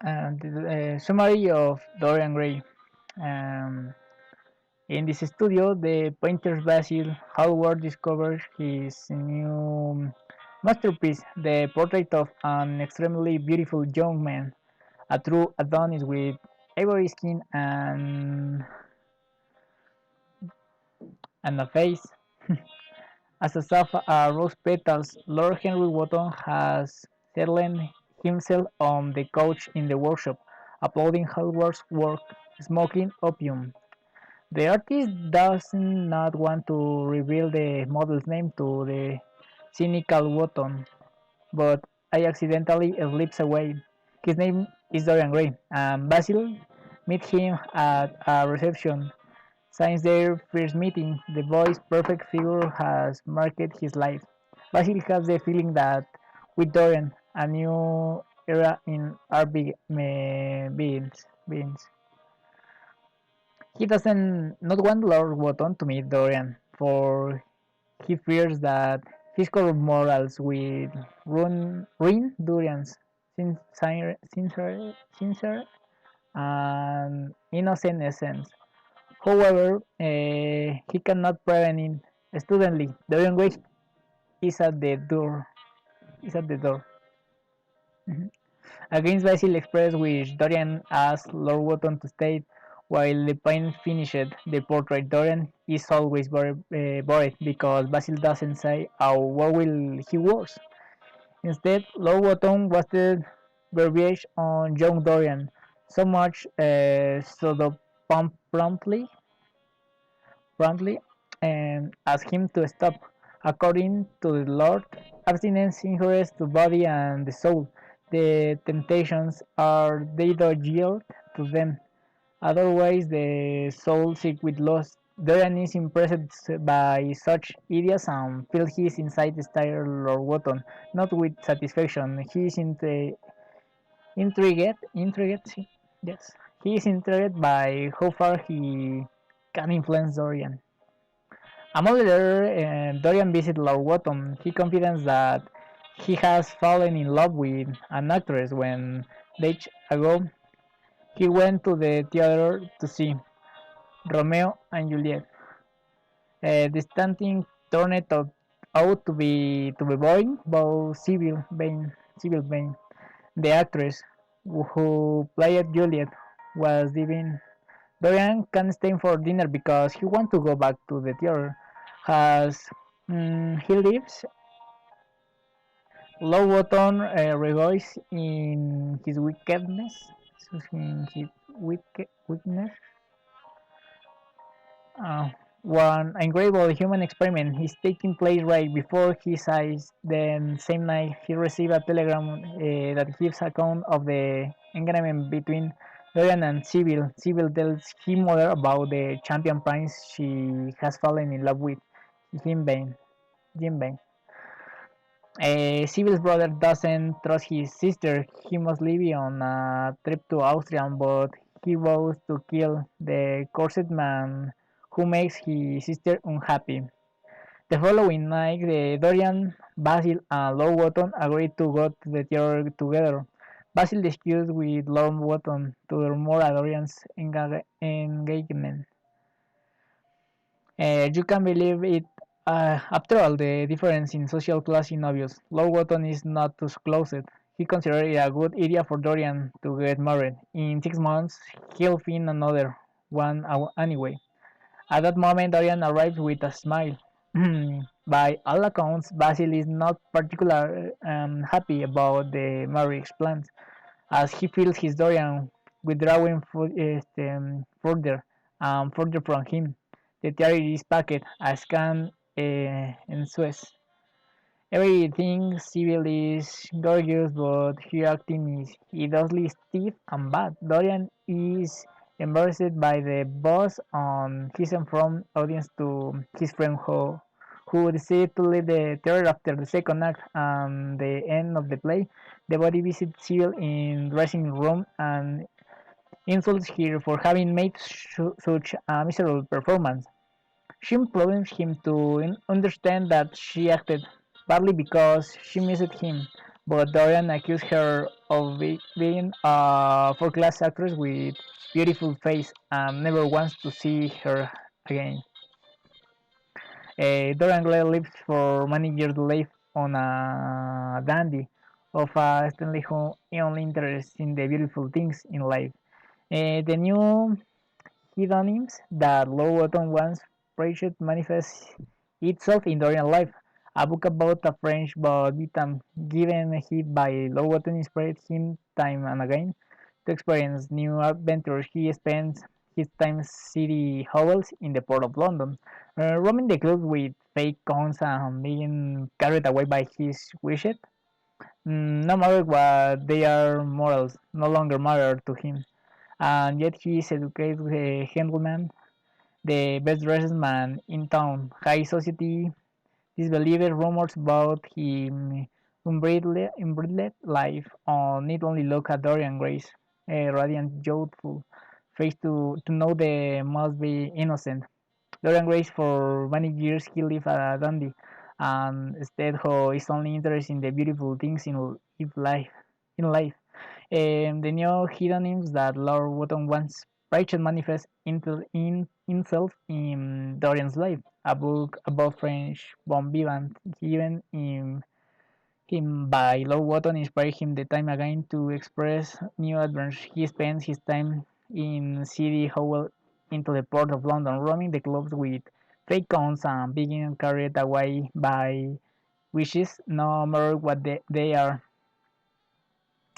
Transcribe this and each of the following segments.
And the summary of Dorian Gray. Um, in this studio, the painter Basil Hallward discovers his new masterpiece, the portrait of an extremely beautiful young man, a true Adonis with ivory skin and a face as a sapphire rose petals. Lord Henry Wotton has settled himself on the couch in the workshop, applauding Hallward's work, smoking opium. The artist does not want to reveal the model's name to the cynical Wotton, but I accidentally slips away. His name is Dorian Gray, and Basil meet him at a reception. Since their first meeting, the boy's perfect figure has marked his life. Basil has the feeling that with Dorian, a new era in art begins. He doesn't not want Lord Wotton to meet Dorian, for he fears that his corrupt morals will ruin Dorian's sincere and innocent essence. However, he cannot prevent it. Studently, Dorian Gray is at the door. Is at the door. Mhm. Against Basil Express, which Dorian asks Lord Wotton to stay while the paint finished the portrait. Dorian is always worried because Basil doesn't say how well will he works. Instead, Lord Wotton wasted verbiage on young Dorian, so much so that promptly and asked him to stop. According to the Lord, abstinence injures the body and the soul. The temptations are they do yield to them. Otherwise, the soul sick with lust. Dorian is impressed by such ideas and feels his inside style Lord Wotton, not with satisfaction. He is intrigued, yes. He is intrigued by how far he can influence Dorian. A month later, Dorian visits Lord Wotton. He confidence that he has fallen in love with an actress when days ago he went to the theater to see Romeo and Juliet. The stunting turned out to be both civil Bain. The actress who played Juliet was divine. Dorian can't stay for dinner because he wants to go back to the theater. As he leaves, Lowbottom rejoices in his wickedness. In his weakness. Uh, One incredible human experiment is taking place right before his eyes. Then, same night, he received a telegram that gives account of the engagement between Dorian and Sybil. Sybil tells him mother about the champion prince she has fallen in love with, Jim Bain. Jim Bain. Sybil's brother doesn't trust his sister. He must leave on a trip to Austria, but he vows to kill the cursed man who makes his sister unhappy. The following night, Dorian, Basil, and Lord Wotton agree to go to the theater together. Basil discusses with Lord Wotton to rumor Dorian's engagement. You can believe it. After all, the difference in social class is obvious. Lord Wotton is not too closet. He considered it a good idea for Dorian to get married. In 6 months, he'll find another one anyway. At that moment, Dorian arrives with a smile. By all accounts, Basil is not particularly happy about the marriage plans, as he feels his Dorian withdrawing further from him. The theory is packed, as can ensues. Everything civil is gorgeous, but her acting is hideously stiff and bad. Dorian is embarrassed by the boss on his from audience to his friend who decided to leave the theater after the second act and the end of the play. The body visits Cyril in dressing room and insults her for having made such a miserable performance. She implores him to understand that she acted badly because she missed him. but Dorian accused her of being a fourth-class actress with beautiful face and never wants to see her again. Dorian Gray lived for many years life on a dandy of a Stanley who only interested in the beautiful things in life. The new Hedonyms that Low Autumn once preached manifests itself in Dorian life. A book about a French Bauditam given hit by Low Autumn inspired him time and again to experience new adventures. He spends his time city hovels in the port of London, roaming the clubs with fake cons and being carried away by his wishes. No matter what they are morals, no longer matter to him. And yet he is educated gentleman, the best dressed man in town. High society disbelieved rumors about him unbridled life on need only look at Dorian Gray's radiant youthful face to know they must be innocent. Dorian Gray for many years he lived a dandy and instead who is only interested in the beautiful things in life. In life. The new hydronyms that Lord Wotton once preached manifest in himself in Dorian's life, a book about French bon vivant given him by Lord Wotton inspired him the time again to express new adventures. He spends his time in City Hall into the port of London, roaming the clubs with fake cons and being carried away by wishes, no matter what they are.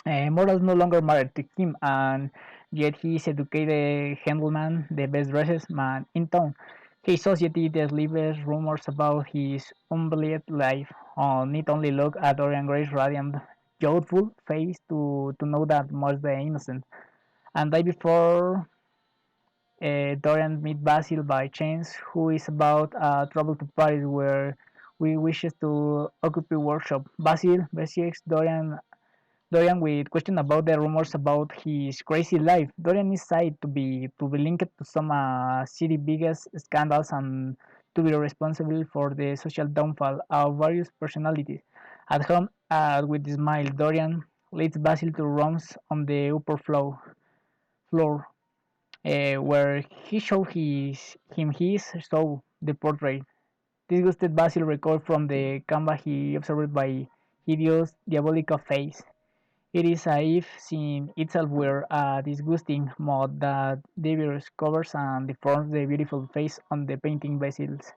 Morals no longer matter to him, and yet he is educated gentleman, the best dressed man in town. His society delivers rumors about his unbelieved life. Need only look at Dorian Gray's radiant, youthful face to know that most the innocent. And day before Dorian meet Basil by chance, who is about travel to Paris where we wishes to occupy workshop. Basil besieges Dorian with question about the rumors about his crazy life. Dorian is said to be linked to some city biggest scandals and to be responsible for the social downfall of various personalities. At home, with a smile, Dorian leads Basil to rooms on the floor where he shows him his soul, the portrait. Disgusted Basil recalled from the canvas he observed by hideous diabolical face. It is as if seeing itself were a disgusting moth that Devirus covers and deforms the beautiful face on the painting vessels.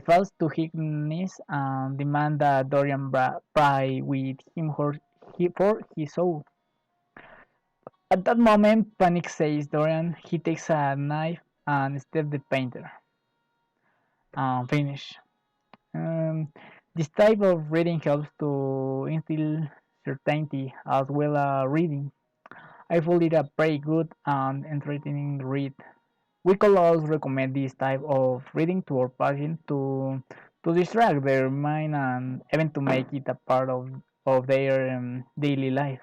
Falls to his knees and demands that Dorian pray with him for his soul. At that moment, panic says Dorian. He takes a knife and stabs the painter. Finish. Um, this type of reading helps to instill certainty as well as reading. I found it a pretty good and entertaining read. We could also recommend this type of reading to our patients to distract their mind and even to make it a part of their daily life.